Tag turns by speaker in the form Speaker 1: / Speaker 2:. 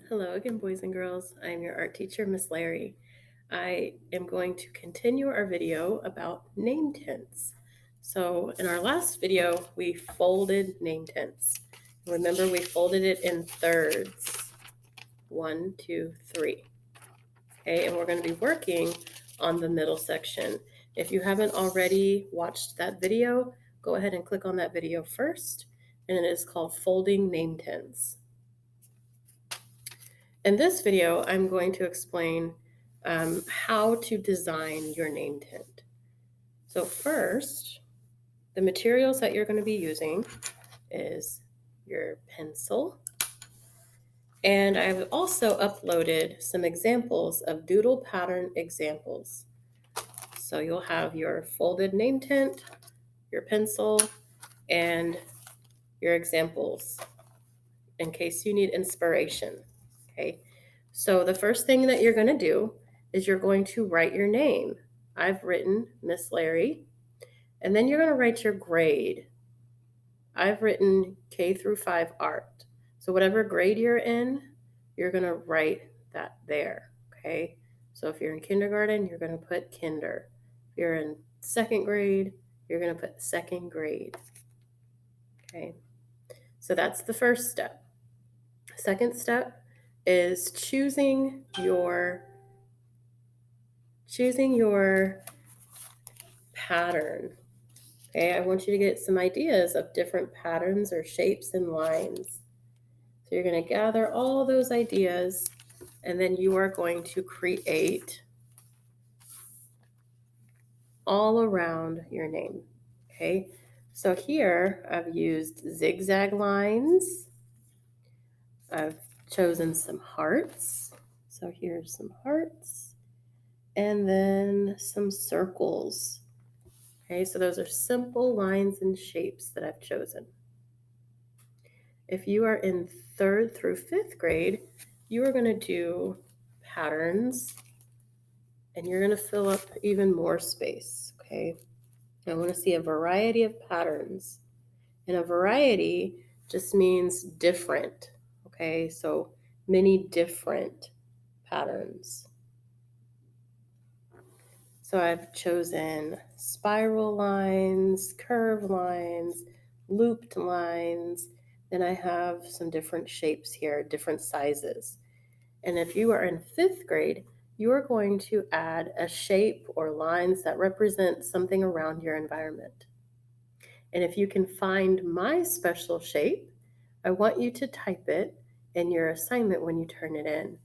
Speaker 1: Hello again, boys and girls. I am your art teacher, Miss Larry. I am going to continue our video about name tents. So in our last video, we folded name tents. Remember, we folded it in thirds. 1, 2, 3. Okay, and we're going to be working on the middle section. If you haven't already watched that video, go ahead and click on that video first, and it is called Folding Name Tents. In this video, I'm going to explain how to design your name tent. So first, the materials that you're going to be using is your pencil. And I've also uploaded some examples of doodle pattern examples. So you'll have your folded name tent, your pencil, and your examples in case you need inspiration. Okay. So the first thing that you're going to do is you're going to write your name. I've written Miss Larry, and then you're going to write your grade. I've written K through 5 art. So whatever grade you're in, you're going to write that there, okay? So if you're in kindergarten, you're going to put kinder. If you're in second grade, you're going to put second grade, okay? So that's the first step. Second step is choosing your pattern. Okay, I want you to get some ideas of different patterns or shapes and lines. So you're going to gather all those ideas, and then you are going to create all around your name. Okay, so here I've used zigzag lines. I've chosen some hearts. So here's some hearts, and then some circles. Okay, so those are simple lines and shapes that I've chosen. If you are in third through fifth grade, you are going to do patterns, and you're going to fill up even more space, okay? I want to see a variety of patterns. And a variety just means different, okay? So many different patterns. So I've chosen spiral lines, curved lines, looped lines. Then I have some different shapes here, different sizes. And if you are in fifth grade, you are going to add a shape or lines that represent something around your environment. And if you can find my special shape, I want you to type it in your assignment when you turn it in.